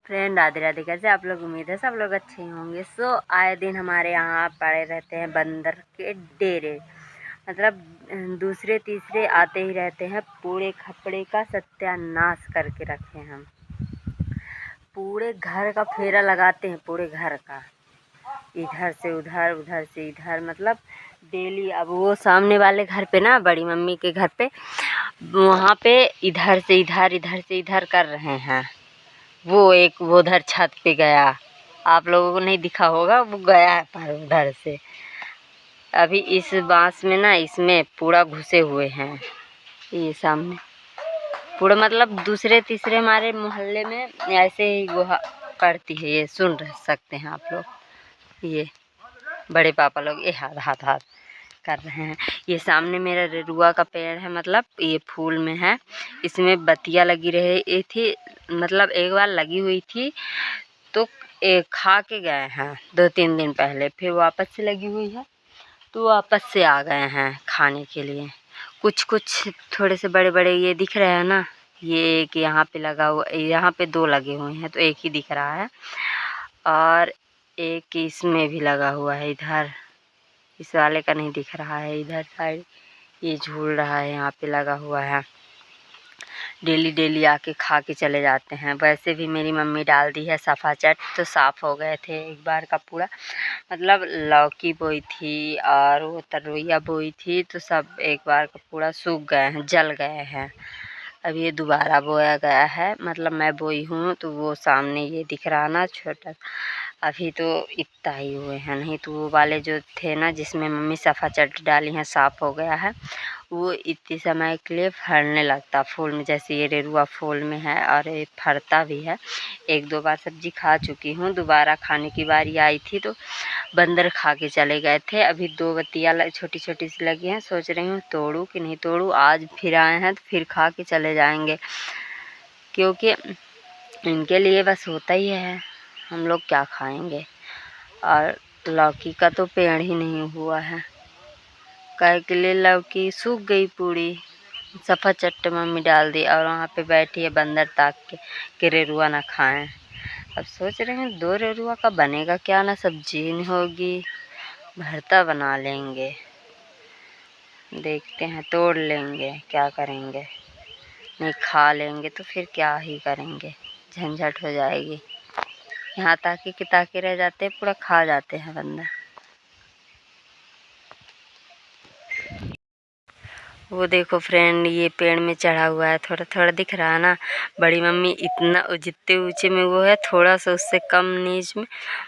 Friend Radhe Radhe, कैसे आप लोग? उम्मीद है सब लोग अच्छे ही होंगे। आए दिन हमारे यहाँ पड़े रहते हैं बंदर के डेरे, मतलब दूसरे तीसरे आते ही रहते हैं। पूरे खपड़े का सत्यानाश करके रखे हम, पूरे घर का फेरा लगाते हैं, पूरे घर का, इधर से उधर उधर से इधर, मतलब डेली। अब वो सामने वाले घर पे ना, बड़ी मम्मी के घर पे, वहाँ पे इधर से इधर कर रहे हैं। वो एक वो उधर छत पे गया, आप लोगों को नहीं दिखा होगा, वो गया है पर उधर से। अभी इस बांस में ना, इसमें पूरा घुसे हुए हैं, ये सामने पूरा, मतलब दूसरे तीसरे हमारे मोहल्ले में ऐसे ही गुहा पड़ती है। ये सुन सकते हैं आप लोग, ये बड़े पापा लोग ये हाथ कर रहे हैं। ये सामने मेरा रेरुआ का पेड़ है, मतलब ये फूल में है, इसमें बतिया लगी रही थी, मतलब एक बार लगी हुई थी तो खा के गए हैं 2-3 दिन पहले, फिर वापस से लगी हुई है तो वापस से आ गए हैं खाने के लिए। कुछ थोड़े से बड़े बड़े ये दिख रहे हैं ना, ये एक यहाँ पे लगा हुआ, यहाँ पे 2 लगे हुए हैं तो एक ही दिख रहा है, और एक इसमें भी लगा हुआ है, इधर इस वाले का नहीं दिख रहा है, इधर साइड ये झूल रहा है, यहाँ पे लगा हुआ है। डेली आके खा के चले जाते हैं। वैसे भी मेरी मम्मी डाल दी है सफ़ा चट, तो साफ़ हो गए थे एक बार का पूरा, मतलब लौकी बोई थी और वो तरोइया बोई थी, तो सब एक बार का पूरा सूख गए हैं, जल गए हैं। अब ये दोबारा बोया गया है, मतलब मैं बोई हूँ, तो वो सामने ये दिख रहा ना छोटा, अभी तो इतना ही हुए हैं, नहीं तो वो वाले जो थे ना, जिसमें मम्मी सफ़ा चट डाली हैं, साफ़ हो गया है, वो इतने समय के लिए फलने लगता फूल में, जैसे ये रेरुआ फूल में है और ये फरता भी है। 1-2 बार सब्जी खा चुकी हूँ, दोबारा खाने की बारी आई थी तो बंदर खा के चले गए थे। अभी 2 बतिया छोटी छोटी सी लगी हैं, सोच रही हूँ तोड़ूँ कि नहीं तोड़ूँ। आज फिर आए हैं तो फिर खा के चले जाएंगे, क्योंकि इनके लिए बस होता ही है, हम लोग क्या खाएंगे। और लौकी का तो पेड़ ही नहीं हुआ है, काहे के लिए लौकी सूख गई पूरी, सफ़ा चट्ट मम्मी डाल दी, और वहाँ पे बैठी है बंदर ताक के कि रेरुआ ना खाएं। अब सोच रहे हैं 2 रेरुआ का बनेगा क्या, ना सब्जी नहीं होगी, भरता बना लेंगे, देखते हैं तोड़ लेंगे, क्या करेंगे। नहीं खा लेंगे तो फिर क्या ही करेंगे, झंझट हो जाएगी। यहाँ ताके रह जाते हैं, पूरा खा जाते हैं बंदर। वो देखो फ्रेंड, ये पेड़ में चढ़ा हुआ है, थोड़ा थोड़ा दिख रहा है ना। बड़ी मम्मी इतना जितने ऊंचे में वो है, थोड़ा सा उससे कम नीच में,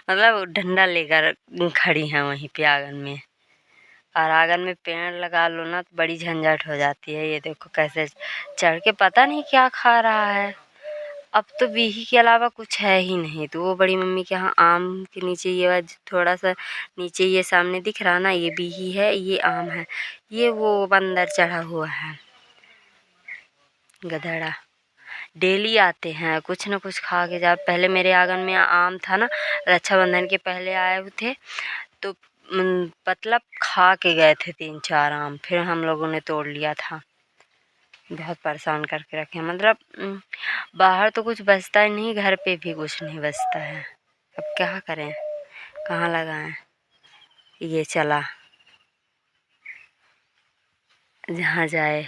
मतलब डंडा लेकर खड़ी हैं वहीं पे आंगन में। और आंगन में पेड़ लगा लो ना तो बड़ी झंझट हो जाती है। ये देखो कैसे चढ़ के, पता नहीं क्या खा रहा है। अब तो बिही के अलावा कुछ है ही नहीं, तो वो बड़ी मम्मी के यहाँ आम के नीचे ये थोड़ा सा नीचे ये सामने दिख रहा ना, ये बिही है, ये आम है, ये वो बंदर चढ़ा हुआ है गधड़ा। डेली आते हैं, कुछ न कुछ खा के जा। पहले मेरे आंगन में आम था ना, रक्षाबंधन के पहले आए हुए थे, तो मतलब खा के गए थे 3-4 आम, फिर हम लोगों ने तोड़ लिया था। बहुत परेशान करके रखे, मतलब बाहर तो कुछ बचता ही नहीं, घर पे भी कुछ नहीं बचता है। अब क्या करें, कहाँ लगाएं। ये चला जहाँ जाए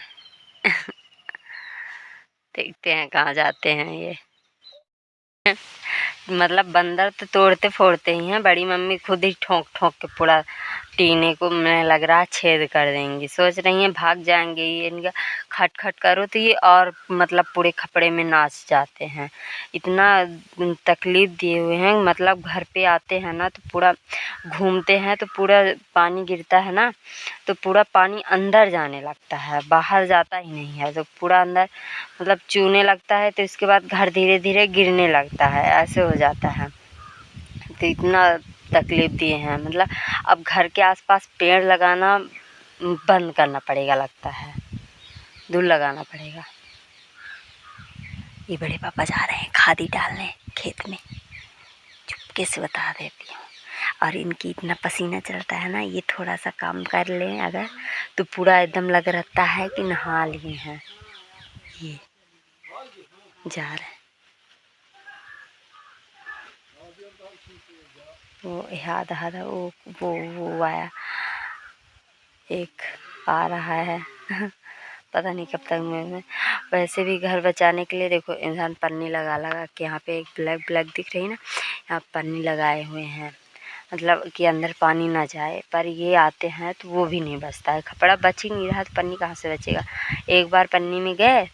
देखते हैं कहाँ जाते हैं ये। मतलब बंदर तो तोड़ते फोड़ते ही हैं, बड़ी मम्मी खुद ही ठोक ठोक के पूरा टीने को, मैं लग रहा है छेद कर देंगी। सोच रही हैं भाग जाएंगे, ये इनका खट खट करो तो ये और मतलब पूरे खपड़े में नाच जाते हैं। इतना तकलीफ़ दिए हुए हैं, मतलब घर पे आते हैं ना तो पूरा घूमते हैं, तो पूरा पानी गिरता है ना, तो पूरा पानी अंदर जाने लगता है, बाहर जाता ही नहीं है, तो पूरा अंदर मतलब चूने लगता है, तो इसके बाद घर धीरे धीरे गिरने लगता है, ऐसे हो जाता है। तो इतना तकलीफ़ दिए हैं, मतलब अब घर के आसपास पेड़ लगाना बंद करना पड़ेगा, लगता है दूर लगाना पड़ेगा। ये बड़े पापा जा रहे हैं खादी डालने खेत में, चुपके से बता देती हूँ। और इनकी इतना पसीना चलता है ना, ये थोड़ा सा काम कर लें अगर, तो पूरा एकदम लग रहता है कि नहा लिए हैं। ये जा रहे हैं, वो याद आ रहा वो आया, एक आ रहा है पता नहीं कब तक में। वैसे भी घर बचाने के लिए देखो इंसान पन्नी लगा लगा के, यहाँ पे एक ब्लैक ब्लैक दिख रही है ना, यहाँ पन्नी लगाए हुए हैं, मतलब कि अंदर पानी ना जाए। पर ये आते हैं तो वो भी नहीं बचता है, कपड़ा बच ही नहीं रहा तो पन्नी कहाँ से बचेगा। एक बार पन्नी में गए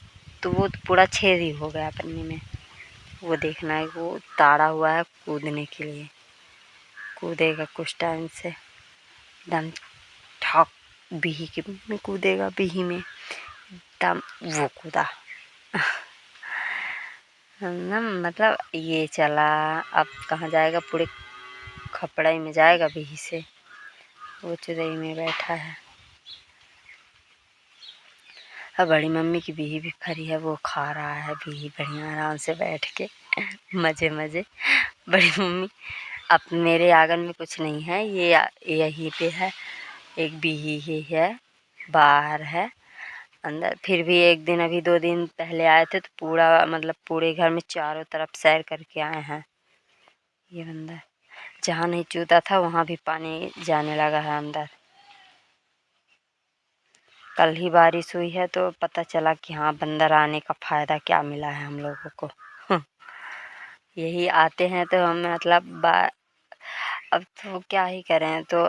तो वो पूरा छेद ही हो गया पन्नी में। वो देखना है, वो ताड़ा हुआ है कूदने के लिए, कूदेगा कुछ टाइम से, एकदम ठॉक बिही के में कूदेगा, बिही में एकदम वो कूदा ना, मतलब ये चला। अब कहाँ जाएगा, पूरे खपड़ाई में जाएगा बिही से। वो चुरई में बैठा है। अब बड़ी मम्मी की बिही भी फरी है, वो खा रहा है बिही बढ़िया आराम से बैठ के मज़े मज़े। बड़ी मम्मी अब मेरे आंगन में कुछ नहीं है, ये यहीं पे है, एक बिही ही है, बाहर है। अंदर फिर भी एक दिन, अभी 2 दिन पहले आए थे तो पूरा मतलब पूरे घर में चारों तरफ सैर करके आए हैं। ये बंदर जहाँ नहीं चूता था वहाँ भी पानी जाने लगा है अंदर। कल ही बारिश हुई है तो पता चला कि हाँ, बंदर आने का फ़ायदा क्या मिला है हम लोगों को यही आते हैं तो हम मतलब अब तो क्या ही करें, तो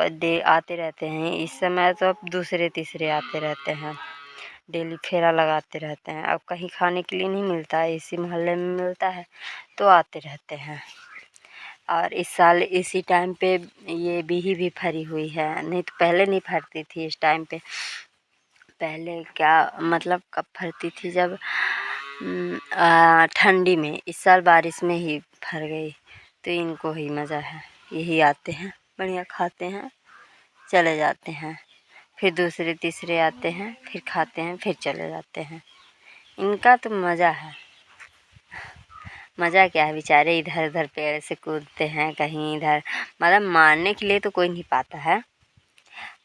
आते रहते हैं। इस समय तो अब दूसरे तीसरे आते रहते हैं, डेली फेरा लगाते रहते हैं। अब कहीं खाने के लिए नहीं मिलता है, इसी मोहल्ले में मिलता है तो आते रहते हैं। और इस साल इसी टाइम पे ये बिही भी फरी हुई है, नहीं तो पहले नहीं फरती थी इस टाइम पे। पहले क्या मतलब कब फरती थी, जब ठंडी में। इस साल बारिश में ही फर गई, तो इनको ही मज़ा है। यही आते हैं, बढ़िया खाते हैं, चले जाते हैं, फिर दूसरे तीसरे आते हैं, फिर खाते हैं, फिर चले जाते हैं। इनका तो मज़ा है। मज़ा क्या है, बेचारे इधर उधर पेड़ से कूदते हैं, कहीं इधर, मतलब मारने के लिए तो कोई नहीं पाता है।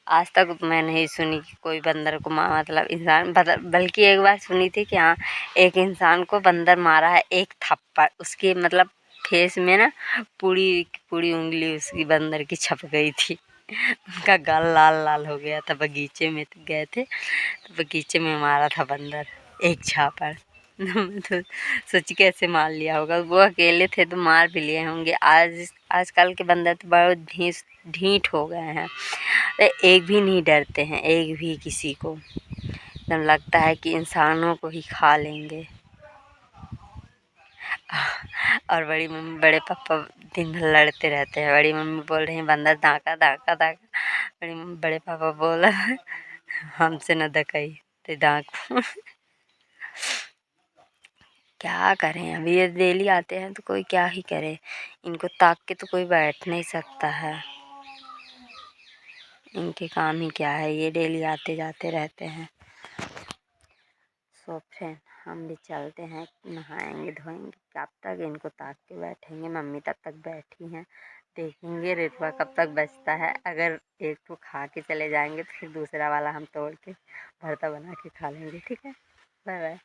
आज तक मैं नहीं सुनी कि कोई बंदर को मतलब इंसान, बल्कि एक बार सुनी थी कि हाँ, एक इंसान को बंदर मारा है, एक थप्पड़, उसके मतलब फेस में ना पूरी पूरी उंगली उसकी बंदर की छप गई थी उनका गाल लाल लाल हो गया था। बगीचे में तो गए थे, तो बगीचे में मारा था बंदर, एक झापड़ तो सोची कैसे मार लिया होगा। वो अकेले थे तो मार भी लिए होंगे। आजकल के बंदर तो बहुत ढीठ हो गए हैं, एक भी नहीं डरते हैं, एक भी किसी को। एकदम लगता है कि इंसानों को ही खा लेंगे। और बड़ी मम्मी बड़े पापा दिन भर लड़ते रहते हैं। बड़ी मम्मी बोल रही हैं बंदर दाका दाका दाका, बड़े पापा बोला हमसे न दकाई ते दाक क्या करें, अभी ये डेली आते हैं तो कोई क्या ही करे। इनको ताक के तो कोई बैठ नहीं सकता है, इनके काम ही क्या है, ये डेली आते जाते रहते हैं। सो फ्रेंड, हम भी चलते हैं, नहाएंगे धोएंगे, कब तक इनको ताक के बैठेंगे। मम्मी तब तक बैठी हैं, देखेंगे रेटवा कब तक बचता है। अगर एक तो खा के चले जाएंगे तो फिर दूसरा वाला हम तोड़ के भरता बना के खा लेंगे। ठीक है, बाय बाय।